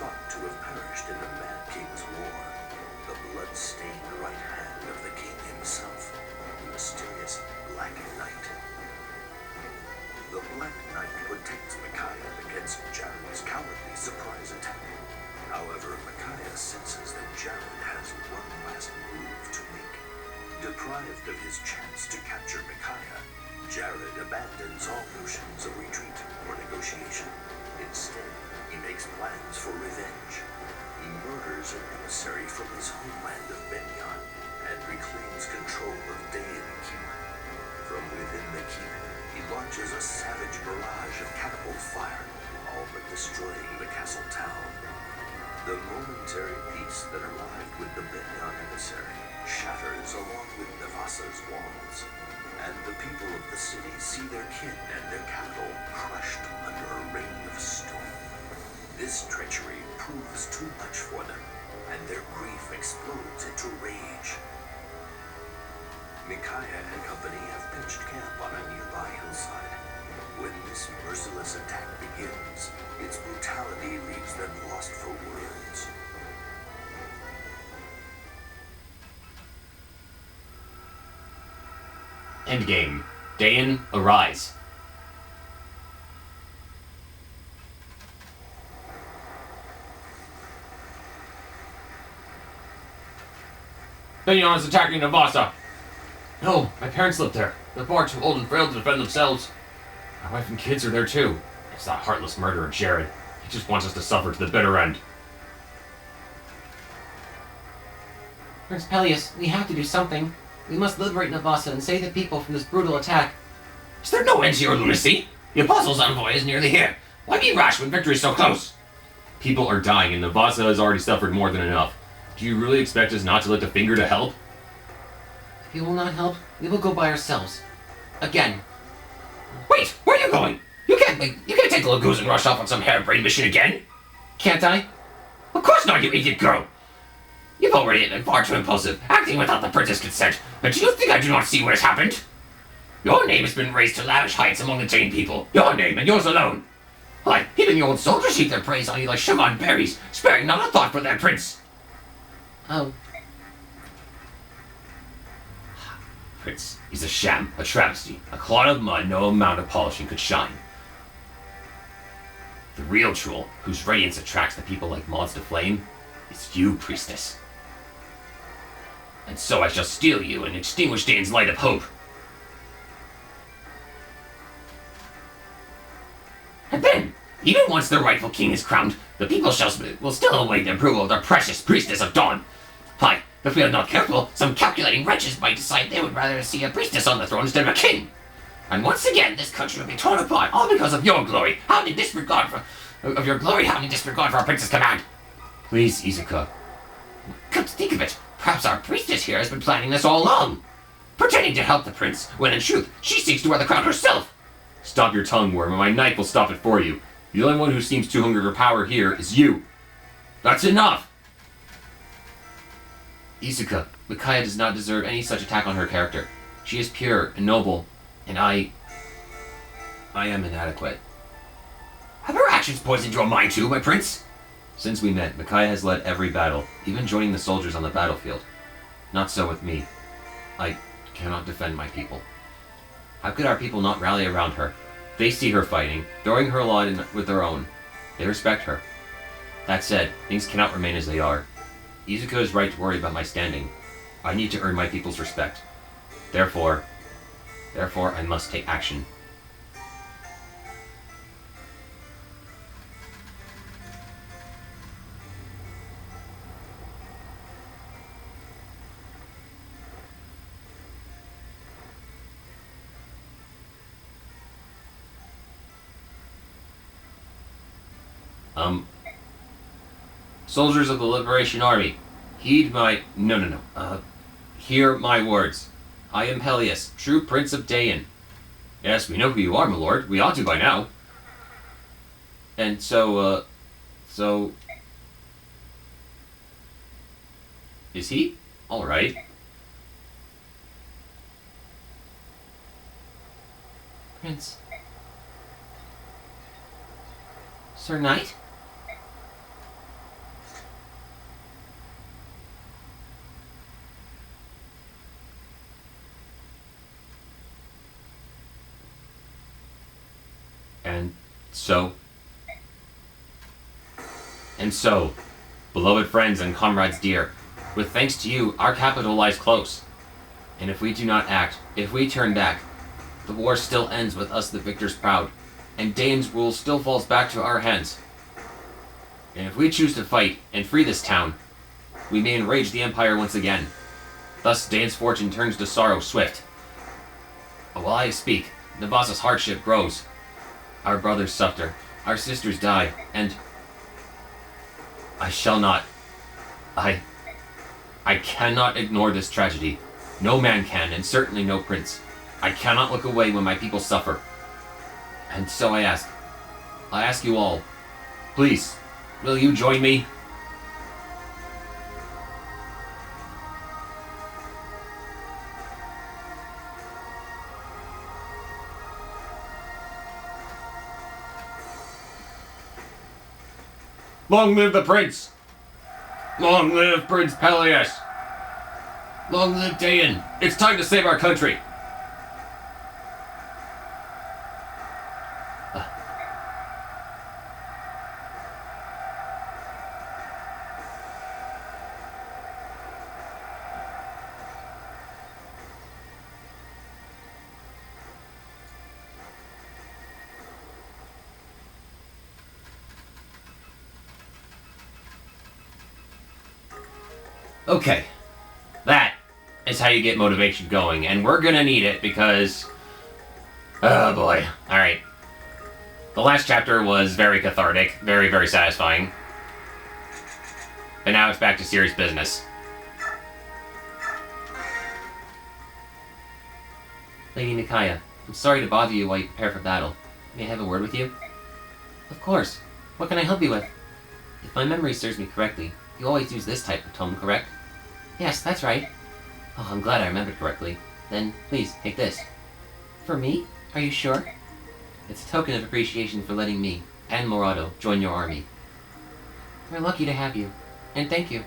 thought to have perished in the Mad King's war, the blood-stained right hand of the king himself, the mysterious Black Knight. The Black Knight protects Micaiah against Jared's cowardly surprise attack. However, Micaiah senses that Jared has one last move to make. Deprived of his chance to capture Micaiah, Jared abandons all notions of retreat or negotiation. Instead, he makes plans for revenge. He murders an emissary from his homeland of Benyon and reclaims control of Daein Keep. From within the keep, he launches a savage barrage of catapult fire, all but destroying the castle town. The momentary peace that arrived with the Benyon emissary shatters along with Nevassa's walls, and the people of the city see their kin and their capital crushed under a rain of stone. This treachery proves too much for them, and their grief explodes into rage. Micaiah and company have pitched camp on a nearby hillside. When this merciless attack begins, its brutality leaves them lost for words. Endgame. Daein, arise. Benyon is attacking Nevassa. No, my parents live there. They're far too old and frail to defend themselves. My wife and kids are there too. It's that heartless murderer, Jared. He just wants us to suffer to the bitter end. Prince Pelleas, we have to do something. We must liberate Nevassa and save the people from this brutal attack. Is there no end to your lunacy? The Apostles' envoy is nearly here. Why be rash when victory is so close? People are dying and Nevassa has already suffered more than enough. Do you really expect us not to lift a finger to help? If you will not help, we will go by ourselves. Again. Wait, where are you going? You can't take the Lagoons and rush off on some harebrained mission again. Can't I? Of course not, you idiot girl. You've already been far too impulsive, acting without the prince's consent. But do you think I do not see what has happened? Your name has been raised to lavish heights among the Daein people. Your name and yours alone. Why, even the old soldiers heap their praise on you like sugar on berries, sparing not a thought for their prince. Oh. Prince, he's a sham, a travesty, a clod of mud no amount of polishing could shine. The real troll, whose radiance attracts the people like moths to flame, is you, priestess. And so I shall steal you and extinguish Daein's light of hope. And then, even once the rightful king is crowned, the people will still await the approval of their precious priestess of dawn. Why, if we are not careful, some calculating wretches might decide they would rather see a priestess on the throne instead of a king. And once again, this country will be torn apart, all because of your glory, having disregard for our prince's command. Please, Izuka. Come to think of it, perhaps our priestess here has been planning this all along, pretending to help the prince, when in truth, she seeks to wear the crown herself. Stop your tongue, worm, and my knife will stop it for you. The only one who seems too hungry for power here is you. That's enough! Izuka, Micaiah does not deserve any such attack on her character. She is pure and noble, and I am inadequate. Have her actions poisoned your mind too, my prince? Since we met, Micaiah has led every battle, even joining the soldiers on the battlefield. Not so with me. I cannot defend my people. How could our people not rally around her? They see her fighting, throwing her lot in with their own. They respect her. That said, things cannot remain as they are. Izuka is right to worry about my standing. I need to earn my people's respect. Therefore, I must take action. Soldiers of the Liberation Army, heed my... No. Hear my words. I am Pelleas, true Prince of Daein. Yes, we know who you are, my lord. We ought to by now. And so... Is he? Alright. Prince. Sir Knight? And so... And so, beloved friends and comrades dear, with thanks to you, our capital lies close. And if we do not act, if we turn back, the war still ends with us the victors proud, and Daein's rule still falls back to our hands. And if we choose to fight and free this town, we may enrage the Empire once again. Thus Daein's fortune turns to sorrow swift. But while I speak, Nevassa's hardship grows. Our brothers suffer, our sisters die, and... I shall not... I cannot ignore this tragedy. No man can, and certainly no prince. I cannot look away when my people suffer. And so I ask you all, please, will you join me? Long live the prince! Long live Prince Pelleas! Long live Daein! It's time to save our country! Okay, that is how you get motivation going, and we're gonna need it because... Oh boy. Alright. The last chapter was very cathartic, very, very satisfying. And now it's back to serious business. Lady Micaiah, I'm sorry to bother you while you prepare for battle. May I have a word with you? Of course. What can I help you with? If my memory serves me correctly, you always use this type of tome, correct? Yes, that's right. Oh, I'm glad I remembered correctly. Then, please, take this. For me? Are you sure? It's a token of appreciation for letting me, and Morado, join your army. We're lucky to have you. And thank you.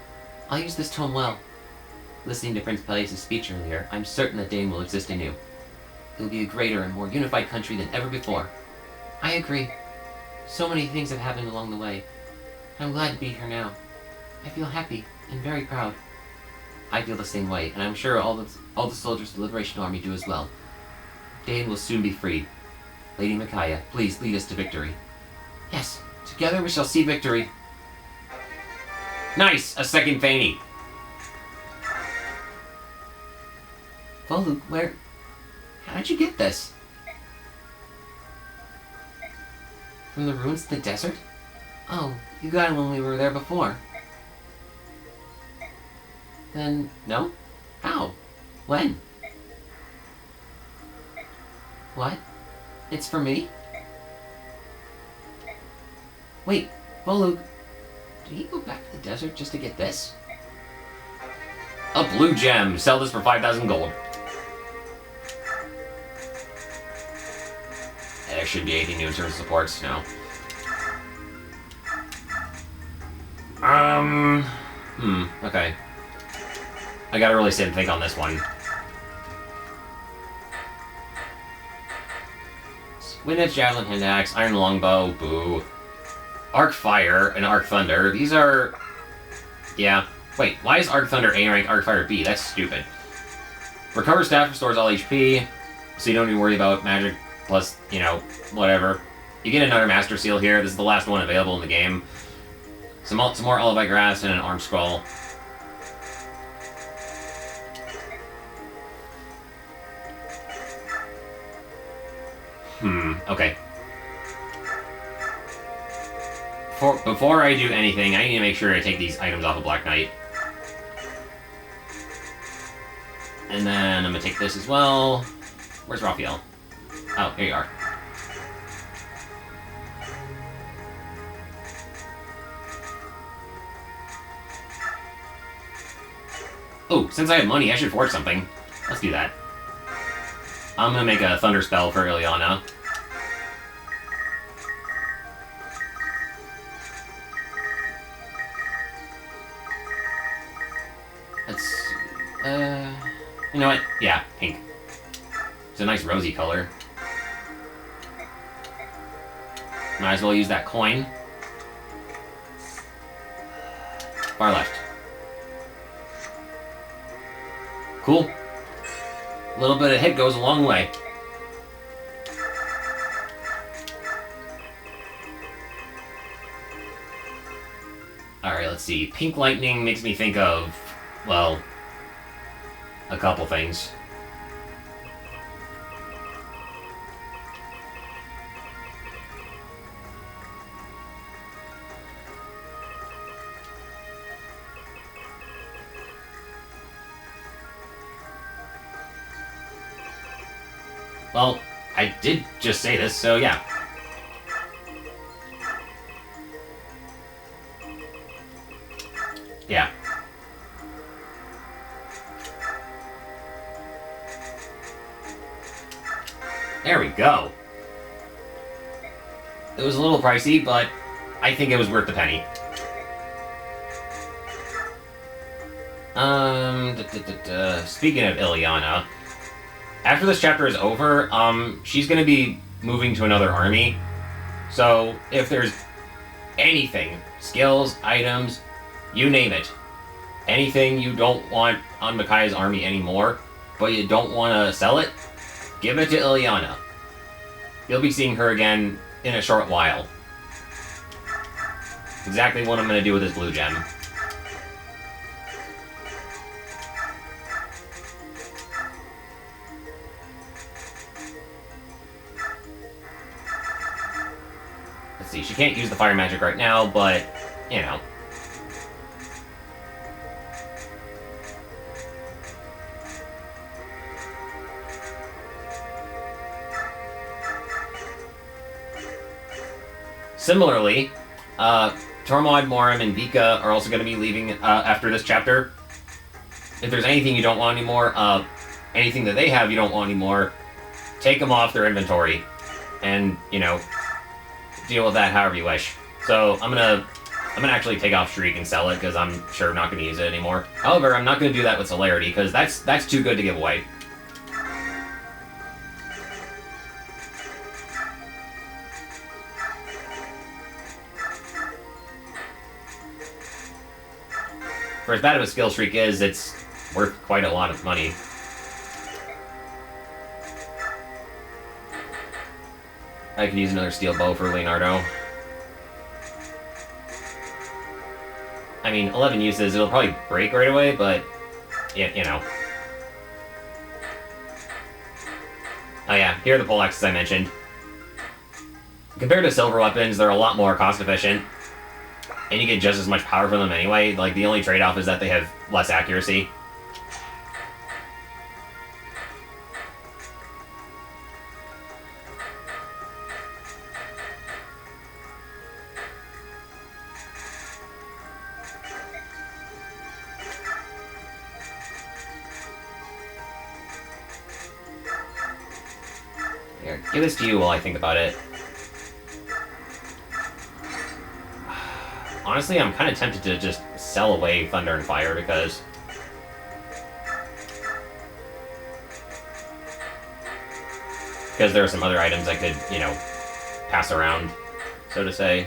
I'll use this tome well. Listening to Prince Pelleas' speech earlier, I'm certain that Daein will exist anew. It will be a greater and more unified country than ever before. I agree. So many things have happened along the way. I'm glad to be here now. I feel happy and very proud. I feel the same way, and I'm sure all the soldiers of the Liberation Army do as well. Daein will soon be freed. Lady Micaiah, please lead us to victory. Yes, together we shall see victory. Nice! A second Thaini! Voluk, where... How'd you get this? From the ruins of the desert? Oh, you got it when we were there before. Then, no? How? When? What? It's for me? Wait, Voluk, did he go back to the desert just to get this? A blue gem! Sell this for 5,000 gold. There should be anything new in terms of supports, no. Okay. I gotta really sit and think on this one. Wind Edge, Javelin, Hand Axe, Iron Longbow, boo. Arc Fire and Arc Thunder, these are... Yeah. Wait, why is Arc Thunder A rank, Arc Fire B? That's stupid. Recover Staff restores all HP, so you don't need to worry about magic plus, you know, whatever. You get another Master Seal here, this is the last one available in the game. Some more Olivite Grass and an Arm Scroll. Okay. Before I do anything, I need to make sure I take these items off of Black Knight. And then I'm gonna take this as well. Where's Raphael? Oh, here you are. Oh, since I have money, I should forge something. Let's do that. I'm gonna make a Thunder Spell for Ilyana. Let's... You know what? Yeah, pink. It's a nice rosy color. Might as well use that coin. Far left. Cool. A little bit of hit goes a long way. Alright, let's see. Pink lightning makes me think of, well, a couple things. Well, I did just say this, so yeah. Yeah. There we go. It was a little pricey, but I think it was worth the penny. Speaking of Ilyana, after this chapter is over, she's gonna be moving to another army. So if there's anything, skills, items, you name it, anything you don't want on Micaiah's army anymore, but you don't want to sell it, give it to Ilyana. You'll be seeing her again in a short while. Exactly what I'm going to do with this blue gem. Let's see, she can't use the fire magic right now, but, you know. Similarly, Tormod, Morim, and Vika are also going to be leaving after this chapter. If there's anything you don't want anymore, anything that they have you don't want anymore, take them off their inventory, and, you know, deal with that however you wish. So I'm gonna actually take off Shriek and sell it, because I'm sure I'm not going to use it anymore. However, I'm not going to do that with Celerity, because that's too good to give away. For as bad of a skill streak is, it's worth quite a lot of money. I could use another steel bow for Leonardo. I mean, 11 uses, it'll probably break right away, but, yeah, you know. Oh yeah, here are the poleaxes I mentioned. Compared to silver weapons, they're a lot more cost-efficient. And you get just as much power from them anyway. Like, the only trade-off is that they have less accuracy. Here, give this to you while I think about it. Honestly, I'm kind of tempted to just sell away Thunder and Fire, because there are some other items I could, you know, pass around, so to say.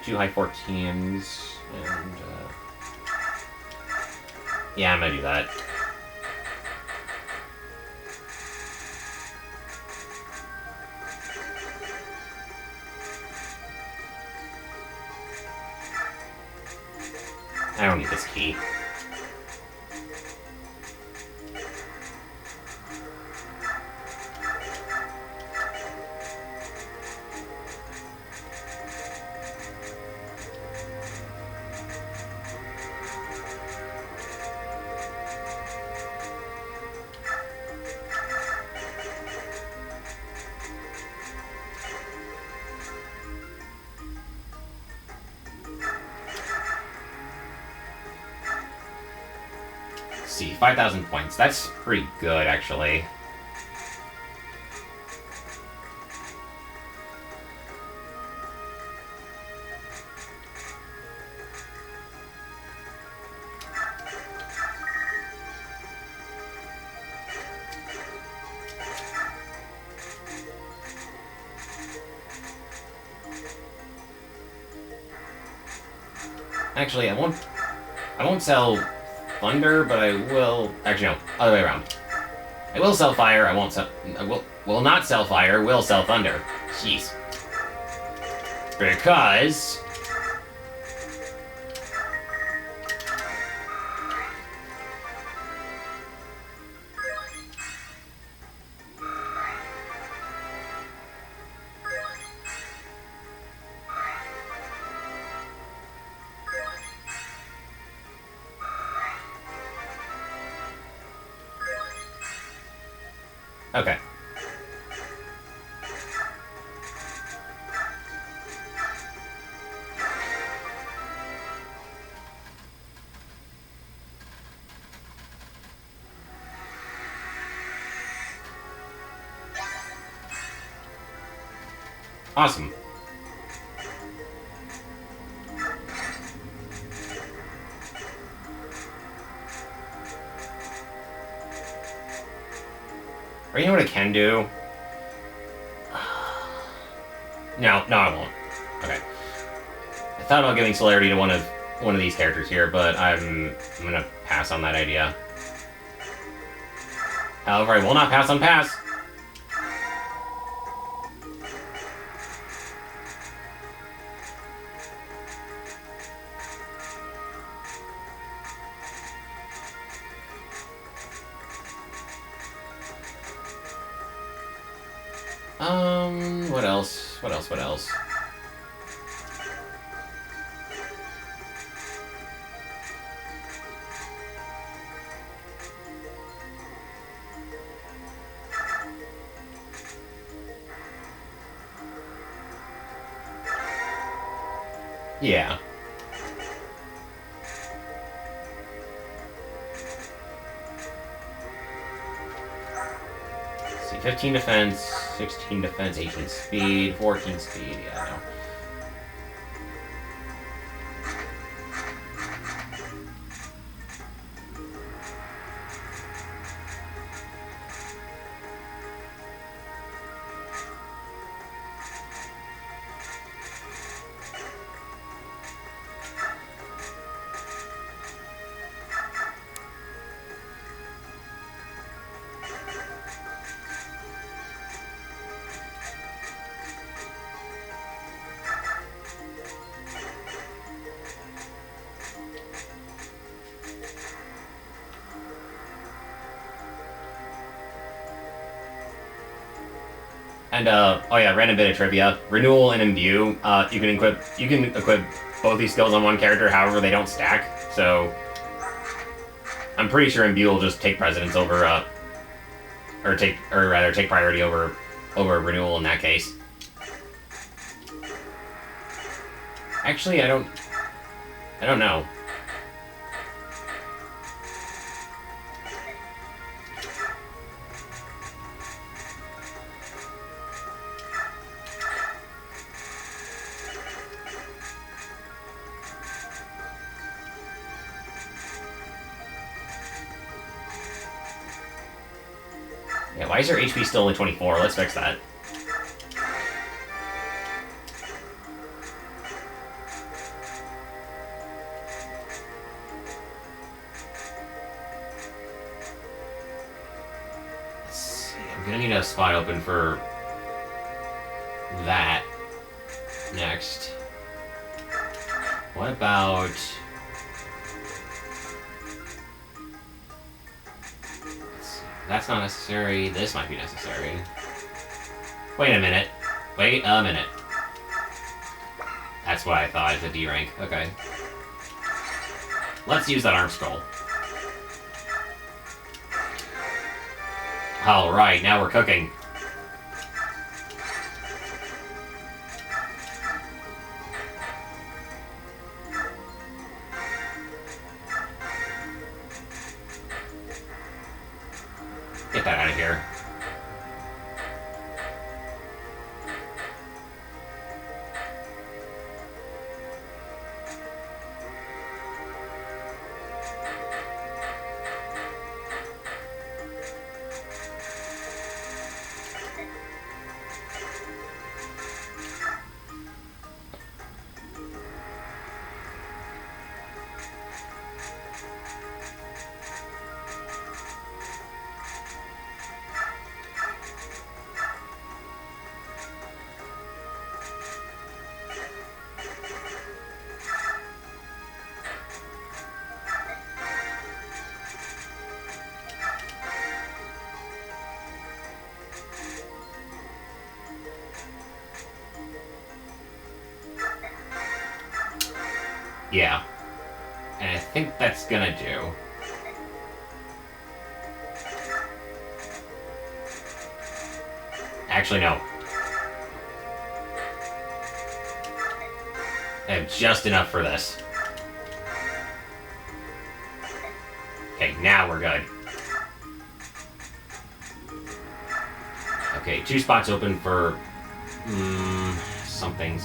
Two high 14s, and, yeah, I'm gonna do that. I don't need this key. See, 5,000 points. That's pretty good, actually. Actually, I won't sell thunder, but I will... Actually, no. Other way around. I will sell fire, I won't sell... I will not sell fire, will sell thunder. Jeez. Because... Okay. Awesome. Or you know what I can do? No, I won't. Okay. I thought about giving celerity to one of these characters here, but I'm gonna pass on that idea. However, I will not pass on pass. What else? Yeah. Let's see, 15 defense, 16 defense, 18 speed, 14 speed, yeah, no. And oh yeah, random bit of trivia. Renewal and Imbue, you can equip both these skills on one character, however they don't stack. So I'm pretty sure Imbue will just take precedence over or take priority over renewal in that case. Actually, I don't know. Yeah, why is your HP still only 24? Let's fix that. Let's see, I'm gonna need a spot open for that next. What about... That's not necessary. This might be necessary. Wait a minute. Wait a minute. That's what I thought. It's a D rank. Okay. Let's use that arm scroll. Alright, now we're cooking. Get that out of here. Yeah. And I think that's gonna do. Actually, no. I have just enough for this. Okay, now we're good. Okay, 2 spots open for... something.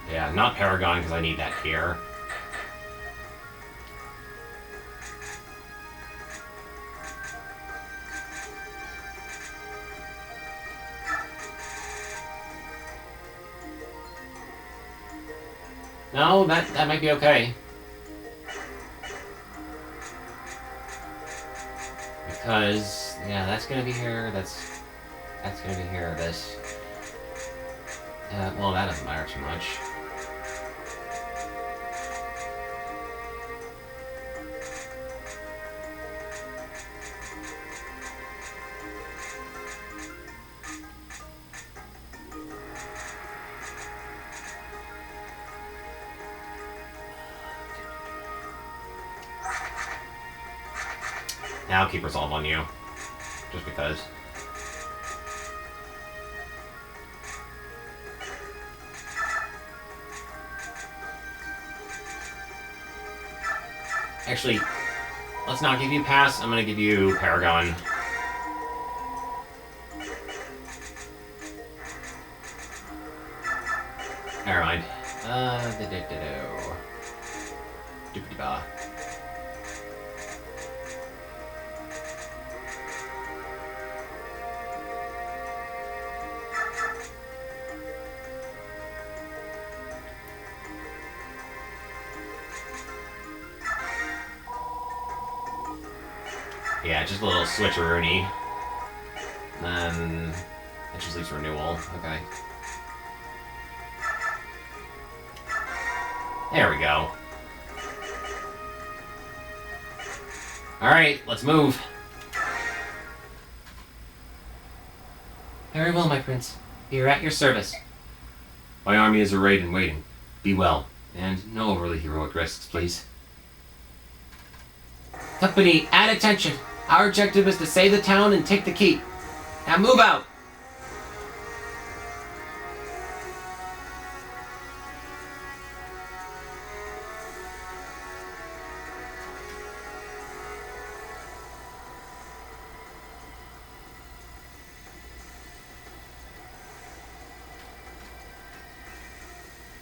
Yeah, not Paragon, because I need that here. No, that might be okay. Because, yeah, that's gonna be here, that's gonna be here, this. Well, that doesn't matter too much. Now keep resolve on you. Just because. Actually, let's not give you pass. I'm gonna give you Paragon. Never mind. Doopity-ba. Yeah, just a little switcheroony. Then it just leaves renewal. Okay. There we go. Alright, let's move. Very well, my prince. We are at your service. My army is arrayed and waiting. Be well. And no overly heroic risks, please. Company, add attention. Our objective is to save the town and take the keep. Now move out!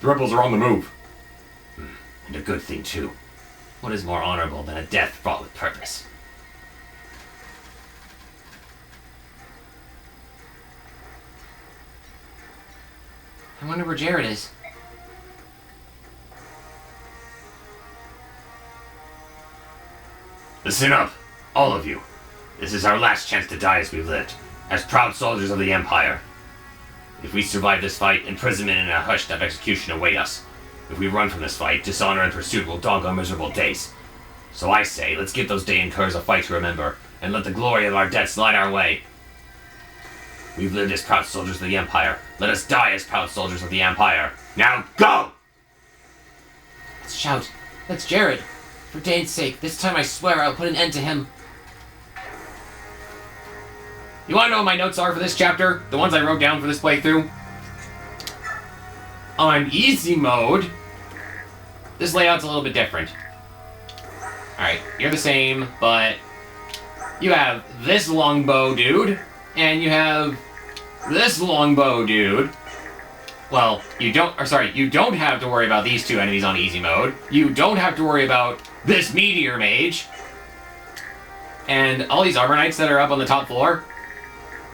The rebels are on the move. And a good thing, too. What is more honorable than a death fraught with purpose? I wonder where Jared is. Listen up, all of you. This is our last chance to die as we've lived, as proud soldiers of the Empire. If we survive this fight, imprisonment and a hushed-up execution await us. If we run from this fight, dishonor and pursuit will dog our miserable days. So I say, let's give those Daein curs a fight to remember, and let the glory of our deaths light our way. We've lived as proud soldiers of the Empire. Let us die as proud soldiers of the Empire. Now go! Let's shout. That's Jared. For Dane's sake, this time I swear I'll put an end to him. You wanna know what my notes are for this chapter? The ones I wrote down for this playthrough? On easy mode, this layout's a little bit different. Alright, you're the same, but you have this longbow dude, and you have this longbow dude. Well, you don't have to worry about these two enemies on easy mode. You don't have to worry about this meteor mage. And all these armor knights that are up on the top floor.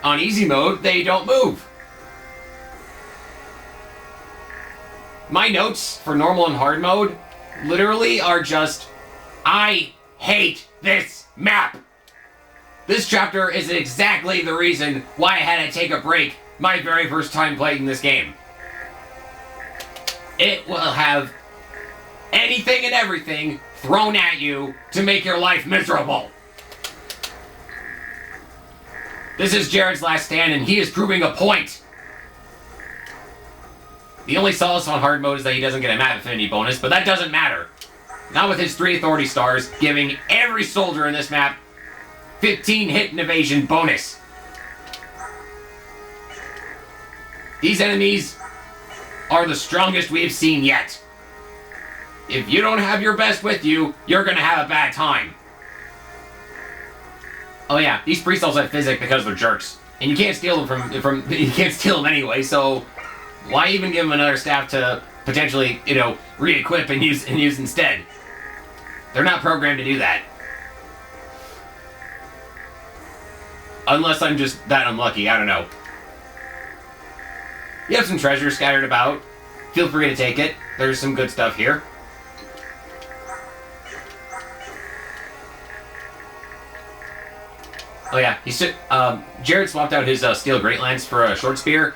On easy mode, they don't move. My notes for normal and hard mode literally are just, I hate this map. This chapter is exactly the reason why I had to take a break my very first time playing this game. It will have anything and everything thrown at you to make your life miserable. This is Jared's last stand, and he is proving a point. The only solace on hard mode is that he doesn't get a map affinity bonus, but that doesn't matter. Not with his 3 authority stars, giving every soldier in this map 15 hit and evasion bonus. These enemies are the strongest we've seen yet. If you don't have your best with you, you're gonna have a bad time. Oh yeah, these priests also have physic because they're jerks. And you can't steal them from you can't steal them anyway, so why even give them another staff to potentially, you know, re-equip and use instead? They're not programmed to do that. Unless I'm just that unlucky, I don't know. You have some treasure scattered about. Feel free to take it. There's some good stuff here. Oh yeah, Jared swapped out his steel great lance for a short spear.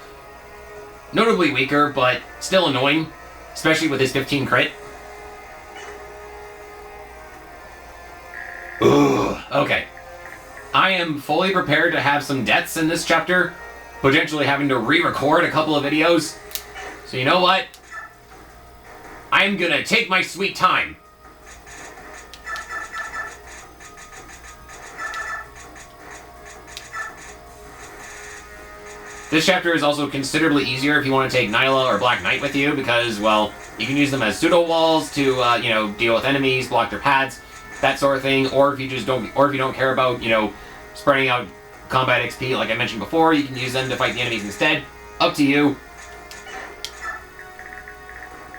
Notably weaker, but still annoying, especially with his 15 crit. Ugh. Okay. I am fully prepared to have some deaths in this chapter, potentially having to re-record a couple of videos. So you know what? I'm gonna take my sweet time. This chapter is also considerably easier if you want to take Nyla or Black Knight with you, because, well, you can use them as pseudo walls to, you know, deal with enemies, block their paths, that sort of thing. Or if you just don't, or if you don't care about, you know, spreading out combat XP, like I mentioned before, you can use them to fight the enemies instead. Up to you.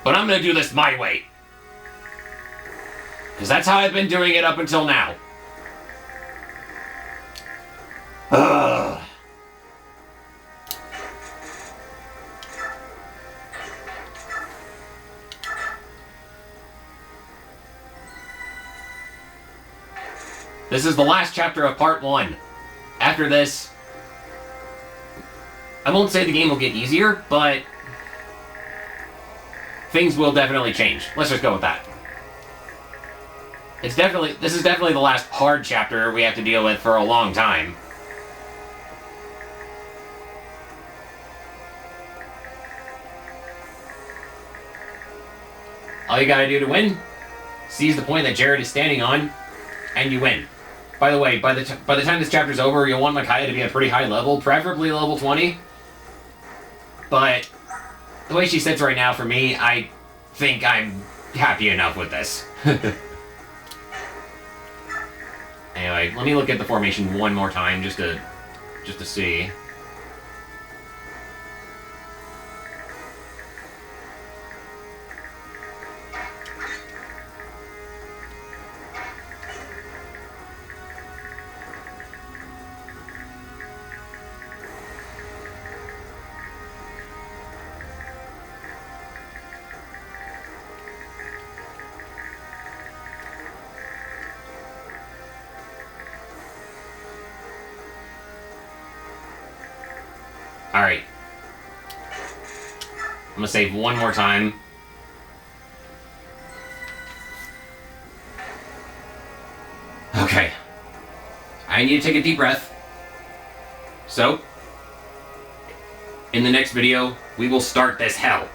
But I'm gonna do this my way, because that's how I've been doing it up until now. Ugh. This is the last chapter of part 1. After this, I won't say the game will get easier, but things will definitely change. Let's just go with that. This is definitely the last hard chapter we have to deal with for a long time. All you gotta do to win, seize the point that Jared is standing on, and you win. By the way, by the time this chapter's over, you'll want Micaiah to be a pretty high level, preferably level 20. But the way she sits right now, for me, I think I'm happy enough with this. Anyway, let me look at the formation one more time, just to see. Alright. I'm gonna save one more time. Okay. I need to take a deep breath. So, in the next video, we will start this hell.